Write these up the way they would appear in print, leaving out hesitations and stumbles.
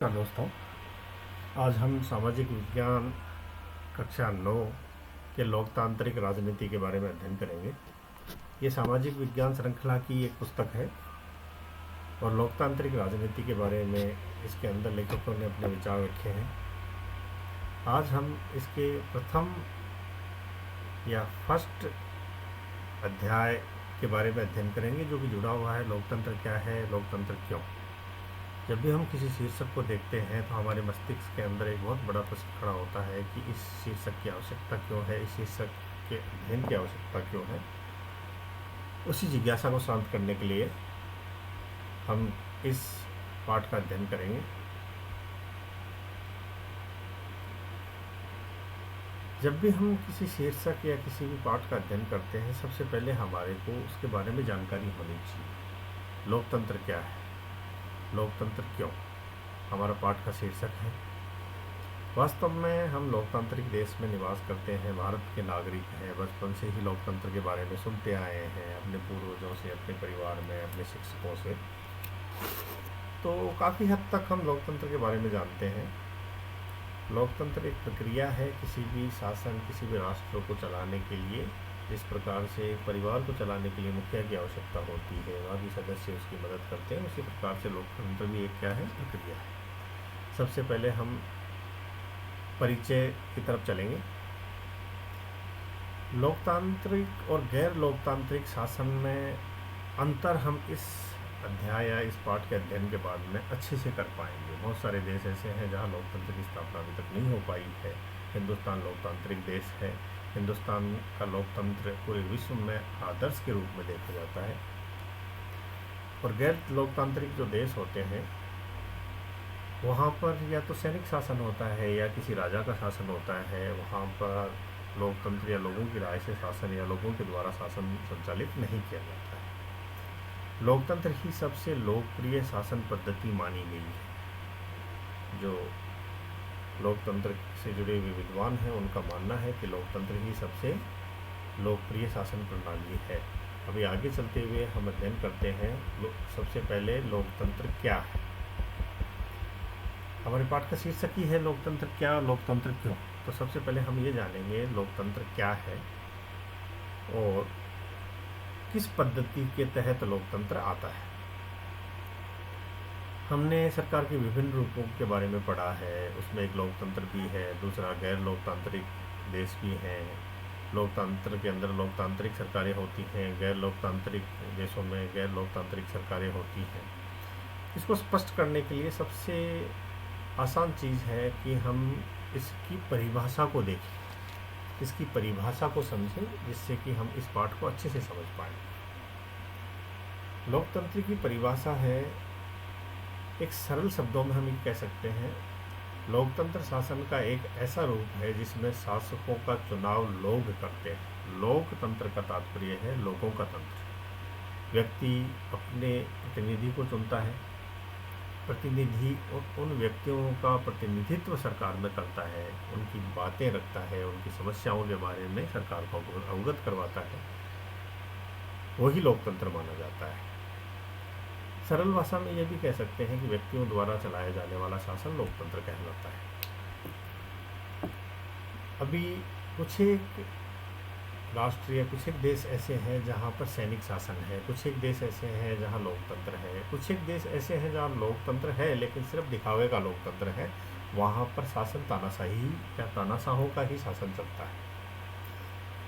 नमस्कार दोस्तों। आज हम सामाजिक विज्ञान कक्षा 9 के लोकतांत्रिक राजनीति के बारे में अध्ययन करेंगे। ये सामाजिक विज्ञान श्रृंखला की एक पुस्तक है और लोकतांत्रिक राजनीति के बारे में इसके अंदर लेखकों ने अपने विचार रखे हैं। आज हम इसके प्रथम या फर्स्ट अध्याय के बारे में अध्ययन करेंगे, जो कि जुड़ा हुआ है लोकतंत्र क्या है, लोकतंत्र क्यों। जब भी हम किसी शीर्षक को देखते हैं तो हमारे मस्तिष्क के अंदर एक बहुत बड़ा प्रश्न खड़ा होता है कि इस शीर्षक की आवश्यकता क्यों है, इस शीर्षक के अध्ययन की आवश्यकता क्यों है। उसी जिज्ञासा को शांत करने के लिए हम इस पाठ का अध्ययन करेंगे। जब भी हम किसी शीर्षक या किसी भी पाठ का अध्ययन करते हैं, सबसे पहले हमारे को उसके बारे में जानकारी होनी चाहिए। लोकतंत्र क्या है, लोकतंत्र क्यों, हमारा पाठ का शीर्षक है। वास्तव में हम लोकतांत्रिक देश में निवास करते हैं, भारत के नागरिक हैं, बचपन से ही लोकतंत्र के बारे में सुनते आए हैं अपने पूर्वजों से, अपने परिवार में, अपने शिक्षकों से। तो काफ़ी हद तक हम लोकतंत्र के बारे में जानते हैं। लोकतंत्र एक प्रक्रिया है किसी भी शासन, किसी भी राष्ट्र को चलाने के लिए। इस प्रकार से एक परिवार को चलाने के लिए मुखिया की आवश्यकता होती है, बाकी सदस्य उसकी मदद करते हैं। उसी प्रकार से लोकतंत्र भी एक क्या है, प्रक्रिया है। सबसे पहले हम परिचय की तरफ चलेंगे। लोकतांत्रिक और गैर लोकतांत्रिक शासन में अंतर हम इस अध्याय या इस पाठ के अध्ययन के बाद में अच्छे से कर पाएंगे। बहुत सारे देश ऐसे हैं जहाँ लोकतंत्र की स्थापना अभी तक नहीं हो पाई है। हिंदुस्तान लोकतांत्रिक देश है। हिंदुस्तान का लोकतंत्र पूरे विश्व में आदर्श के रूप में देखा जाता है। और गैर लोकतांत्रिक जो देश होते हैं वहाँ पर या तो सैनिक शासन होता है या किसी राजा का शासन होता है। वहाँ पर लोकतंत्र या लोगों की राय से शासन या लोगों के द्वारा शासन संचालित नहीं किया जाता है। लोकतंत्र ही सबसे लोकप्रिय शासन पद्धति मानी गई है। जो लोकतंत्र से जुड़े हुए विद्वान हैं उनका मानना है कि लोकतंत्र ही सबसे लोकप्रिय शासन प्रणाली है। अभी आगे चलते हुए हम अध्ययन करते हैं सबसे पहले लोकतंत्र क्या है। हमारे पाठ का शीर्षक ही है लोकतंत्र क्या, लोकतंत्र क्यों। तो सबसे पहले हम ये जानेंगे लोकतंत्र क्या है और किस पद्धति के तहत लोकतंत्र आता है। हमने सरकार के विभिन्न रूपों के बारे में पढ़ा है। उसमें एक लोकतंत्र भी है, दूसरा गैर लोकतांत्रिक देश भी हैं। लोकतंत्र के अंदर लोकतांत्रिक सरकारें होती हैं, गैर लोकतांत्रिक देशों में गैर लोकतांत्रिक सरकारें होती हैं। इसको स्पष्ट करने के लिए सबसे आसान चीज़ है कि हम इसकी परिभाषा को देखें, इसकी परिभाषा को समझें, जिससे कि हम इस पाठ को अच्छे से समझ पाएँ। लोकतंत्र की परिभाषा है, एक सरल शब्दों में हम ये कह सकते हैं, लोकतंत्र शासन का एक ऐसा रूप है जिसमें शासकों का चुनाव लोग करते हैं। लोकतंत्र का तात्पर्य है लोगों का तंत्र। व्यक्ति अपने प्रतिनिधि को चुनता है, प्रतिनिधि उन व्यक्तियों का प्रतिनिधित्व सरकार में करता है, उनकी बातें रखता है, उनकी समस्याओं के बारे में सरकार को अवगत करवाता है। वही लोकतंत्र माना जाता है। सरल भाषा में यह भी कह सकते हैं कि व्यक्तियों द्वारा चलाया जाने वाला शासन लोकतंत्र कहलाता है। अभी कुछ एक राष्ट्र या कुछ एक देश ऐसे हैं जहाँ पर सैनिक शासन है, कुछ एक देश ऐसे हैं जहाँ लोकतंत्र है, कुछ एक देश ऐसे हैं जहाँ लोकतंत्र है लेकिन सिर्फ दिखावे का लोकतंत्र है। वहाँ पर शासन तानाशाही या तानाशाहों का ही शासन चलता है।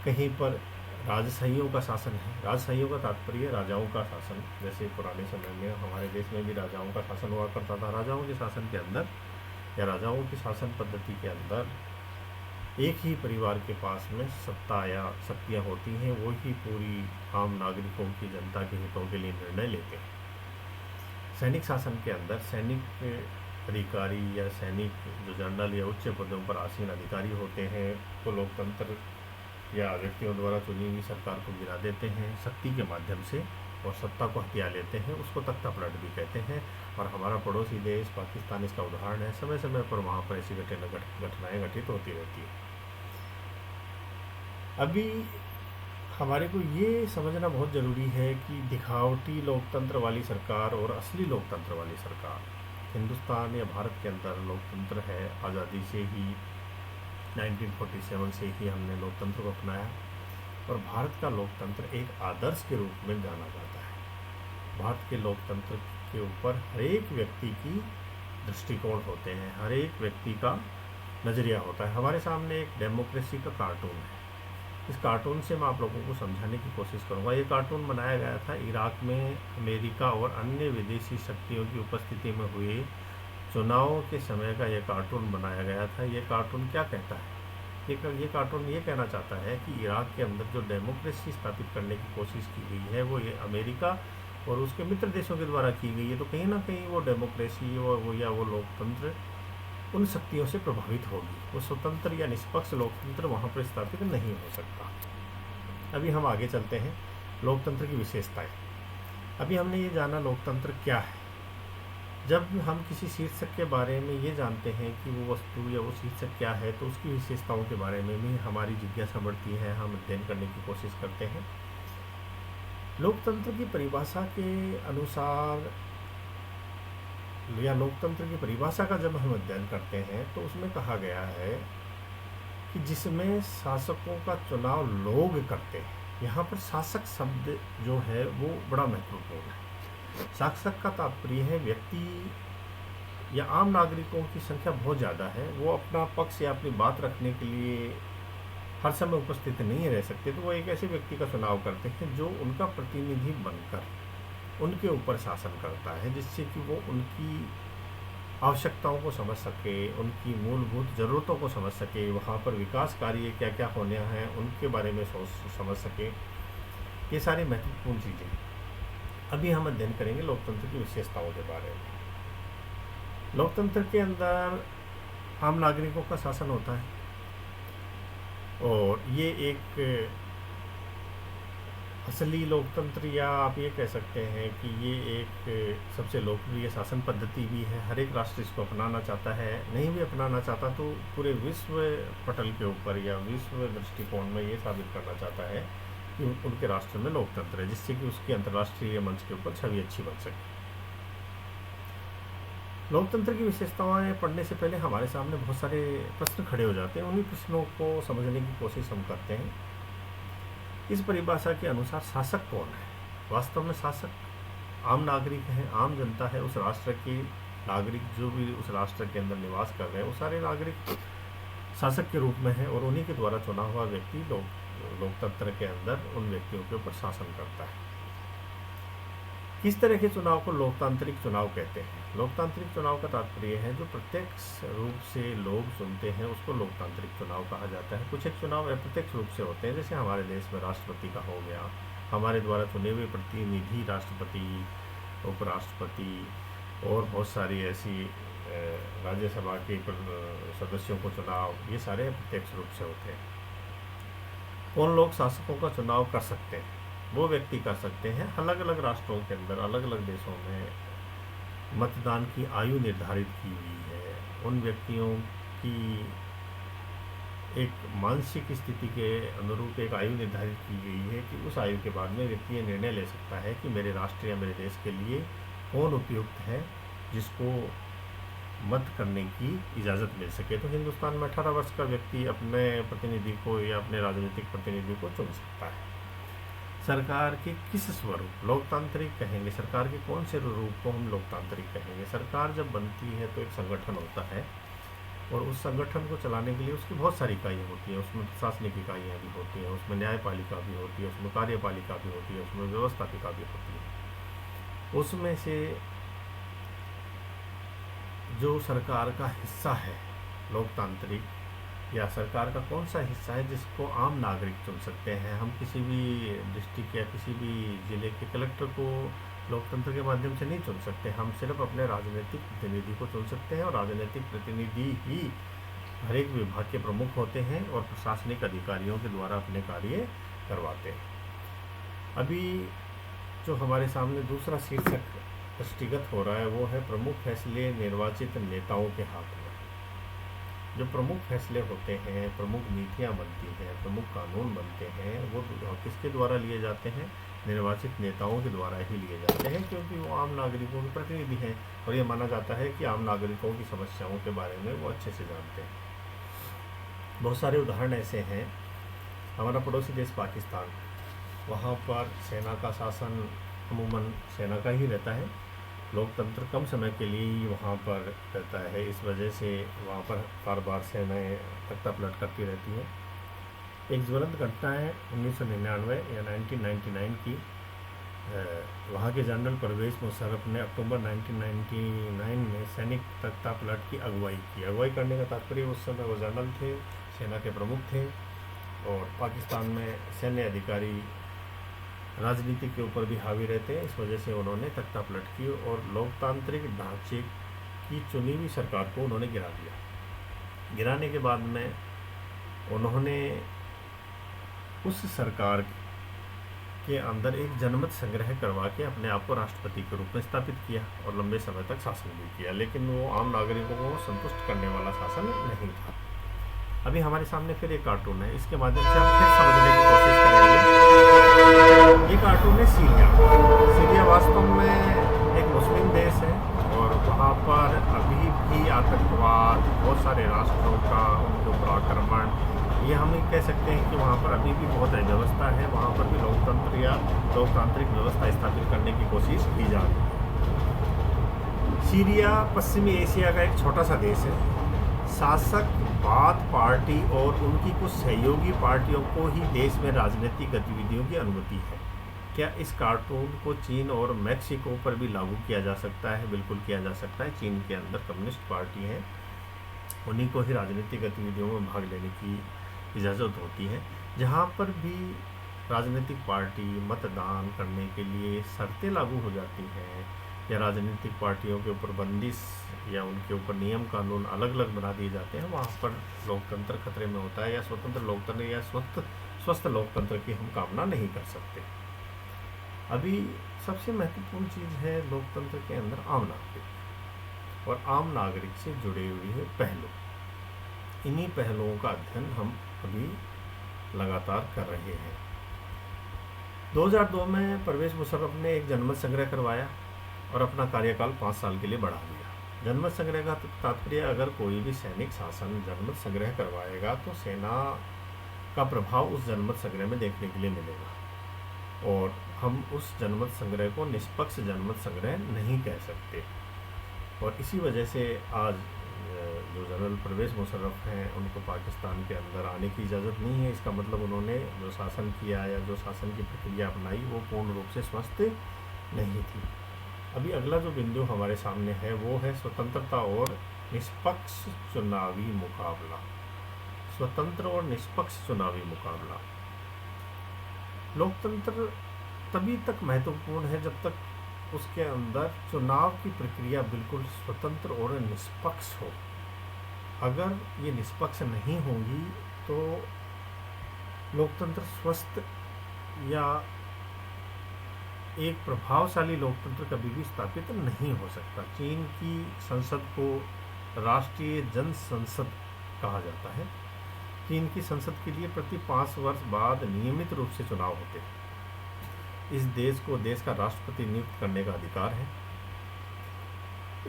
कहीं पर राजशाहियों का शासन है। राजशाहियों का तात्पर्य राजाओं का शासन। जैसे पुराने समय में हमारे देश में भी राजाओं का शासन हुआ करता था। राजाओं के शासन के अंदर या राजाओं की शासन पद्धति के अंदर एक ही परिवार के पास में सत्ता या शक्तियाँ होती हैं, वो ही पूरी आम नागरिकों की, जनता के हितों के लिए निर्णय लेते हैं। सैनिक शासन के अंदर सैनिक अधिकारी या सैनिक जो जनरल या उच्च पदों पर आसीन अधिकारी होते हैं, तो लोकतंत्र या व्यक्तियों द्वारा चुनी हुई सरकार को गिरा देते हैं शक्ति के माध्यम से और सत्ता को हथिया लेते हैं। उसको तख्तापलट भी कहते हैं। और हमारा पड़ोसी देश पाकिस्तान इसका उदाहरण है। समय समय पर वहाँ पर ऐसी घटनाएं घटित होती रहती है। अभी हमारे को ये समझना बहुत ज़रूरी है कि दिखावटी लोकतंत्र वाली सरकार और असली लोकतंत्र वाली सरकार, हिंदुस्तान या भारत के अंदर लोकतंत्र है। आज़ादी से ही 1947 से ही हमने लोकतंत्र को अपनाया और भारत का लोकतंत्र एक आदर्श के रूप में जाना जाता है। भारत के लोकतंत्र के ऊपर हर एक व्यक्ति की दृष्टिकोण होते हैं, हर एक व्यक्ति का नज़रिया होता है। हमारे सामने एक डेमोक्रेसी का कार्टून है। इस कार्टून से मैं आप लोगों को समझाने की कोशिश करूंगा। ये कार्टून बनाया गया था इराक में अमेरिका और अन्य विदेशी शक्तियों की उपस्थिति में हुए चुनाव के समय का ये कार्टून बनाया गया था। ये कार्टून क्या कहता है? ये कार्टून ये कहना चाहता है कि इराक के अंदर जो डेमोक्रेसी स्थापित करने की कोशिश की गई है वो ये अमेरिका और उसके मित्र देशों के द्वारा की गई है। तो कहीं ना कहीं वो डेमोक्रेसी वो लोकतंत्र उन शक्तियों से प्रभावित होगी। वो स्वतंत्र या निष्पक्ष लोकतंत्र वहाँ पर स्थापित नहीं हो सकता। अभी हम आगे चलते हैं। लोकतंत्र की विशेषताएं। अभी हमने ये जाना लोकतंत्र क्या है। जब हम किसी शीर्षक के बारे में ये जानते हैं कि वो वस्तु या वो शीर्षक क्या है, तो उसकी विशेषताओं के बारे में भी हमारी जिज्ञासा बढ़ती है, हम अध्ययन करने की कोशिश करते हैं। लोकतंत्र की परिभाषा के अनुसार या लोकतंत्र की परिभाषा का जब हम अध्ययन करते हैं तो उसमें कहा गया है कि जिसमें शासकों का चुनाव लोग करते हैं। यहाँ पर शासक शब्द जो है वो बड़ा महत्वपूर्ण है। शासक का तात्पर्य है व्यक्ति या आम नागरिकों की संख्या बहुत ज़्यादा है, वो अपना पक्ष या अपनी बात रखने के लिए हर समय उपस्थित नहीं रह सकते, तो वो एक ऐसे व्यक्ति का चुनाव करते हैं जो उनका प्रतिनिधि बनकर उनके ऊपर शासन करता है, जिससे कि वो उनकी आवश्यकताओं को समझ सके, उनकी मूलभूत ज़रूरतों को समझ सके, वहाँ पर विकास कार्य क्या क्या होने हैं उनके बारे में समझ सके। ये सारी महत्वपूर्ण चीज़ें अभी हम अध्ययन करेंगे लोकतंत्र की विशेषताओं के बारे में। लोकतंत्र के अंदर आम नागरिकों का शासन होता है और ये एक असली लोकतंत्र, या आप ये कह सकते हैं कि ये एक सबसे लोकप्रिय शासन पद्धति भी है। हर एक राष्ट्र इसको अपनाना चाहता है, नहीं भी अपनाना चाहता तो पूरे विश्व पटल के ऊपर या विश्व दृष्टिकोण में ये साबित करना चाहता है कि उनके राष्ट्र में लोकतंत्र है, जिससे कि उसकी अंतर्राष्ट्रीय मंच के ऊपर छवि अच्छी बन सके। लोकतंत्र की विशेषताएं पढ़ने से पहले हमारे सामने बहुत सारे प्रश्न खड़े हो जाते हैं। उन्हीं प्रश्नों को समझने की कोशिश हम करते हैं। इस परिभाषा के अनुसार शासक कौन है? वास्तव में शासक आम नागरिक है, आम जनता है। उस राष्ट्र के नागरिक जो भी उस राष्ट्र के अंदर निवास कर रहे हैं वो सारे नागरिक शासक के रूप में है और उन्हीं के द्वारा चुना हुआ व्यक्ति लोकतंत्र के अंदर उन व्यक्तियों के ऊपर शासन करता है। किस तरह के चुनाव को लोकतांत्रिक चुनाव कहते हैं? लोकतांत्रिक चुनाव का तात्पर्य है जो प्रत्यक्ष रूप से लोग चुनते हैं उसको लोकतांत्रिक चुनाव कहा जाता है। कुछ एक चुनाव अप्रत्यक्ष रूप से होते हैं, जैसे हमारे देश में राष्ट्रपति का हो गया, हमारे द्वारा चुने हुए प्रतिनिधि राष्ट्रपति, उपराष्ट्रपति और बहुत सारी ऐसी राज्यसभा के सदस्यों को चुनाव, ये सारे अप्रत्यक्ष रूप से होते हैं। कौन लोग शासकों का चुनाव कर सकते हैं? वो व्यक्ति कर सकते हैं। अलग अलग राष्ट्रों के अंदर, अलग अलग देशों में मतदान की आयु निर्धारित की हुई है। उन व्यक्तियों की एक मानसिक स्थिति के अनुरूप एक आयु निर्धारित की गई है कि उस आयु के बाद में व्यक्ति ये निर्णय ले सकता है कि मेरे राष्ट्र या मेरे देश के लिए कौन उपयुक्त है जिसको मत करने की इजाज़त मिल सके। तो हिंदुस्तान में 18 वर्ष का व्यक्ति अपने प्रतिनिधि को या अपने राजनीतिक प्रतिनिधि को चुन सकता है। सरकार के किस स्वरूप लोकतांत्रिक कहेंगे? सरकार के कौन से रूप को हम लोकतांत्रिक कहेंगे? सरकार जब बनती है तो एक संगठन होता है और उस संगठन को चलाने के लिए उसकी बहुत सारी इकाइयाँ होती हैं। उसमें प्रशासनिक इकाइयाँ भी होती हैं, उसमें न्यायपालिका भी होती है, उसमें कार्यपालिका भी होती है, उसमें व्यवस्थापिका भी होती है। उसमें से जो सरकार का हिस्सा है लोकतांत्रिक, या सरकार का कौन सा हिस्सा है जिसको आम नागरिक चुन सकते हैं? हम किसी भी डिस्ट्रिक्ट या किसी भी ज़िले के कलेक्टर को लोकतंत्र के माध्यम से नहीं चुन सकते। हम सिर्फ अपने राजनीतिक प्रतिनिधि को चुन सकते हैं और राजनीतिक प्रतिनिधि ही हर एक विभाग के प्रमुख होते हैं और प्रशासनिक अधिकारियों के द्वारा अपने कार्य करवाते हैं। अभी जो हमारे सामने दूसरा शीर्षक दृष्टिगत हो रहा है वो है प्रमुख फैसले निर्वाचित नेताओं के हाथ में। जो प्रमुख फैसले होते हैं, प्रमुख नीतियाँ बनती हैं, प्रमुख कानून बनते हैं, वो किसके द्वारा लिए जाते हैं? निर्वाचित नेताओं के द्वारा ही लिए जाते हैं, क्योंकि वो आम नागरिकों के प्रतिनिधि हैं और ये माना जाता है कि आम नागरिकों की समस्याओं के बारे में वो अच्छे से जानते हैं। बहुत सारे उदाहरण ऐसे हैं। हमारा पड़ोसी देश पाकिस्तान, वहाँ पर सेना का शासन अमूमन सेना का ही रहता है। लोकतंत्र कम समय के लिए ही वहाँ पर रहता है, इस वजह से वहाँ पर बार बार सेनाएँ तख्ता पलट करती रहती हैं। एक ज्वलंत घटना है 1999 या 1999 की। वहाँ के जनरल परवेज़ मुशर्रफ ने अक्टूबर 1999 में सैनिक तख्ता पलट की अगुवाई की। अगुवाई करने का तात्पर्य, उस समय वो जनरल थे, सेना के प्रमुख थे और पाकिस्तान में सैन्य अधिकारी राजनीति के ऊपर भी हावी रहते हैं, इस वजह से उन्होंने तख्ता पलट की और लोकतांत्रिक ढांचे की चुनी हुई सरकार को उन्होंने गिरा दिया। गिराने के बाद में उन्होंने उस सरकार के अंदर एक जनमत संग्रह करवा के अपने आप को राष्ट्रपति के रूप में स्थापित किया और लंबे समय तक शासन भी किया, लेकिन वो आम नागरिकों को संतुष्ट करने वाला शासन नहीं था। अभी हमारे सामने फिर एक कार्टून है, इसके माध्यम से हम फिर समझने की कोशिश करेंगे। ये कार्टून है सीरिया। सीरिया वास्तव में एक मुस्लिम देश है और वहाँ पर अभी भी आतंकवाद, बहुत सारे राष्ट्रों का उनके ऊपर आक्रमण, ये हम कह सकते हैं कि वहाँ पर अभी भी बहुत अव्यवस्था है। वहाँ पर भी लोकतंत्र या लोकतांत्रिक व्यवस्था स्थापित करने की कोशिश की जा रही है। सीरिया पश्चिमी एशिया का एक छोटा सा देश है। शासक बाथ पार्टी और उनकी कुछ सहयोगी पार्टियों को ही देश में राजनीतिक गतिविधियों की अनुमति है। क्या इस कार्टून को चीन और मैक्सिको पर भी लागू किया जा सकता है? बिल्कुल किया जा सकता है। चीन के अंदर कम्युनिस्ट पार्टी है, उन्हीं को ही राजनीतिक गतिविधियों में भाग लेने की इजाज़त होती है। जहाँ पर भी राजनीतिक पार्टी मतदान करने के लिए शर्तें लागू हो जाती हैं या राजनीतिक पार्टियों के ऊपर बंदिश या उनके ऊपर नियम कानून अलग अलग बना दिए जाते हैं, वहाँ पर लोकतंत्र खतरे में होता है या स्वतंत्र लोकतंत्र या स्वस्थ लोकतंत्र की हम कामना नहीं कर सकते। अभी सबसे महत्वपूर्ण चीज़ है लोकतंत्र के अंदर आम नागरिक और आम नागरिक से जुड़े हुए पहलू। इन्हीं पहलुओं का अध्ययन हम अभी लगातार कर रहे हैं। 2002 में परवेज़ मुशर्रफ ने एक जनमत संग्रह करवाया और अपना कार्यकाल 5 साल के लिए बढ़ा दिया। जनमत संग्रह का तात्पर्य, अगर कोई भी सैनिक शासन जनमत संग्रह करवाएगा तो सेना का प्रभाव उस जनमत संग्रह में देखने के लिए मिलेगा और हम उस जनमत संग्रह को निष्पक्ष जनमत संग्रह नहीं कह सकते। और इसी वजह से आज जो जनरल परवेज़ मुशर्रफ हैं उनको पाकिस्तान के अंदर आने की इजाज़त नहीं है। इसका मतलब उन्होंने जो शासन किया या जो शासन की प्रक्रिया अपनाई वो पूर्ण रूप से स्वस्थ नहीं थी। अभी अगला जो बिंदु हमारे सामने है वो है स्वतंत्रता और निष्पक्ष चुनावी मुकाबला। स्वतंत्र और निष्पक्ष चुनावी मुकाबला। लोकतंत्र तभी तक महत्वपूर्ण है जब तक उसके अंदर चुनाव की प्रक्रिया बिल्कुल स्वतंत्र और निष्पक्ष हो। अगर ये निष्पक्ष नहीं होगी तो लोकतंत्र स्वस्थ या एक प्रभावशाली लोकतंत्र कभी भी स्थापित नहीं हो सकता। चीन की संसद को राष्ट्रीय जन संसद कहा जाता है। चीन की संसद के लिए प्रति 5 वर्ष बाद नियमित रूप से चुनाव होते हैं। इस देश को देश का राष्ट्रपति नियुक्त करने का अधिकार है।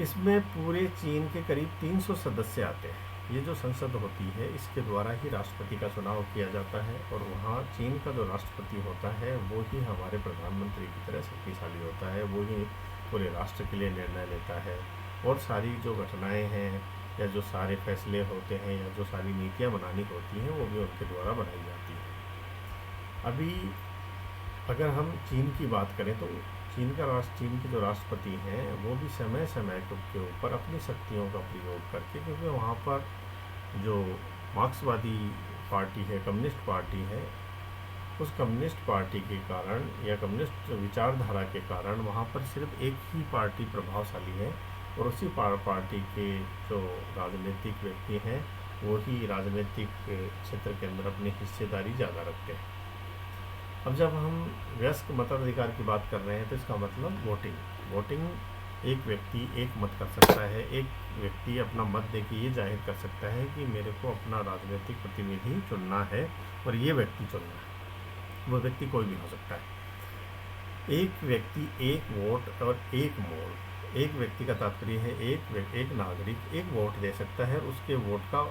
इसमें पूरे चीन के करीब 300 सदस्य आते हैं। ये जो संसद होती है इसके द्वारा ही राष्ट्रपति का चुनाव किया जाता है और वहाँ चीन का जो राष्ट्रपति होता है वो ही हमारे प्रधानमंत्री की तरह शक्तिशाली होता है। वो ही पूरे राष्ट्र के लिए निर्णय लेता है और सारी जो घटनाएं हैं या जो सारे फैसले होते हैं या जो सारी नीतियाँ बनानी होती हैं वो भी उनके द्वारा बनाई जाती हैं। अभी अगर हम चीन की बात करें तो चीन के जो राष्ट्रपति हैं वो भी समय समय के ऊपर अपनी शक्तियों का प्रयोग करके, क्योंकि वहाँ पर जो मार्क्सवादी पार्टी है, कम्युनिस्ट पार्टी है, उस कम्युनिस्ट पार्टी के कारण या कम्युनिस्ट विचारधारा के कारण वहाँ पर सिर्फ एक ही पार्टी प्रभावशाली है और उसी पार्टी के जो राजनीतिक व्यक्ति हैं वो ही राजनीतिक क्षेत्र के अंदर अपनी हिस्सेदारी ज़्यादा रखते हैं। अब जब हम वयस्क मताधिकार की बात कर रहे हैं तो इसका मतलब वोटिंग एक व्यक्ति एक मत कर सकता है। एक व्यक्ति अपना मत देके ये जाहिर कर सकता है कि मेरे को अपना राजनीतिक प्रतिनिधि चुनना है और ये व्यक्ति चुनना है। वो व्यक्ति कोई भी हो सकता है। एक व्यक्ति एक वोट और एक मोड़। एक व्यक्ति का तात्पर्य है एक नागरिक एक वोट दे सकता है, उसके वोट का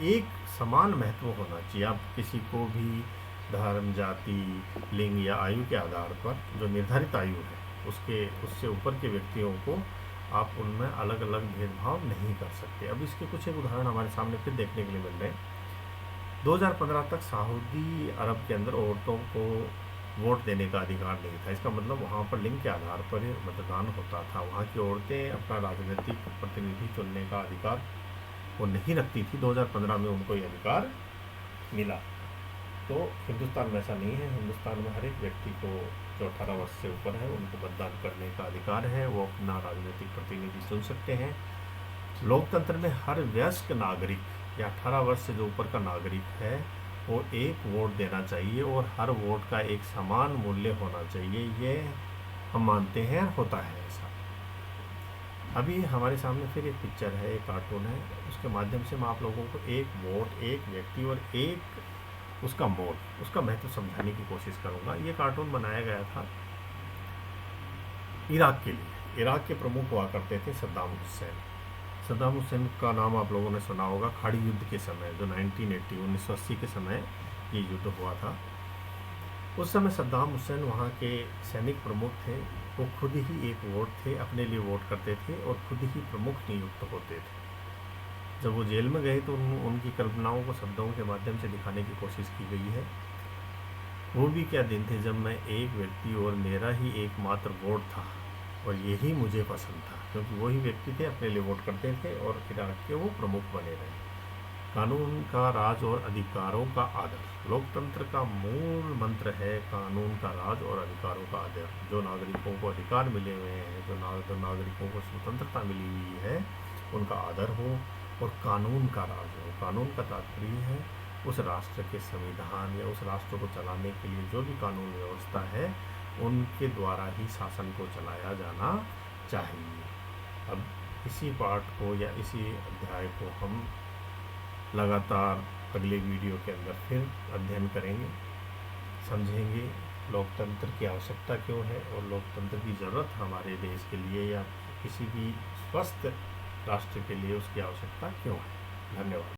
एक समान महत्व होना चाहिए। आप किसी को भी धर्म, जाति, लिंग या आयु के आधार पर जो निर्धारित आयु है उससे ऊपर के व्यक्तियों को आप उनमें अलग अलग भेदभाव नहीं कर सकते। अब इसके कुछ एक उदाहरण हमारे सामने फिर देखने के लिए मिल रहे हैं। 2015 तक सऊदी अरब के अंदर औरतों को वोट देने का अधिकार नहीं था। इसका मतलब वहाँ पर लिंग के आधार पर मतदान होता था। वहाँ की औरतें अपना राजनीतिक प्रतिनिधि चुनने का अधिकार वो नहीं रखती थी। 2015 में उनको ये अधिकार मिला। तो हिंदुस्तान में ऐसा नहीं है। हिंदुस्तान में हर एक व्यक्ति को जो 18 वर्ष से ऊपर है उनको मतदान करने का अधिकार है, वो अपना राजनीतिक प्रतिनिधि चुन सकते हैं। लोकतंत्र में हर वयस्क नागरिक या 18 वर्ष से जो ऊपर का नागरिक है वो एक वोट देना चाहिए और हर वोट का एक समान मूल्य होना चाहिए। ये हम मानते हैं, होता है ऐसा। अभी हमारे सामने फिर एक पिक्चर है, एक कार्टून है, उसके माध्यम से मैं आप लोगों को एक वोट, एक व्यक्ति और एक उसका मोल, उसका महत्व समझाने की कोशिश करूँगा। ये कार्टून बनाया गया था इराक के लिए। इराक के प्रमुख हुआ करते थे सद्दाम हुसैन। सद्दाम हुसैन का नाम आप लोगों ने सुना होगा। खाड़ी युद्ध के समय जो 1980 के समय ये युद्ध हुआ था, उस समय सद्दाम हुसैन वहाँ के सैनिक प्रमुख थे। वो खुद ही एक वोट थे, अपने लिए वोट करते थे और खुद ही प्रमुख नियुक्त होते थे। जब वो जेल में गए तो उनकी कल्पनाओं को शब्दों के माध्यम से दिखाने की कोशिश की गई है। वो भी क्या दिन थे जब मैं एक व्यक्ति और मेरा ही एकमात्र वोट था और यही मुझे पसंद था, क्योंकि वही व्यक्ति थे, अपने लिए वोट करते थे और इराक के वो प्रमुख बने रहे। कानून का राज और अधिकारों का आदर। लोकतंत्र का मूल मंत्र है कानून का राज और अधिकारों का आदर। जो नागरिकों को अधिकार मिले हुए हैं, जो नागरिकों को स्वतंत्रता मिली हुई है, उनका आदर हो और कानून का राज हो। कानून का तात्पर्य है उस राष्ट्र के संविधान या उस राष्ट्र को चलाने के लिए जो भी कानून व्यवस्था है उनके द्वारा ही शासन को चलाया जाना चाहिए। अब इसी पाठ को या इसी अध्याय को हम लगातार अगले वीडियो के अंदर फिर अध्ययन करेंगे, समझेंगे लोकतंत्र की आवश्यकता क्यों है और लोकतंत्र की ज़रूरत हमारे देश के लिए या किसी भी स्वस्थ राष्ट्र के लिए उसकी आवश्यकता क्यों है। धन्यवाद।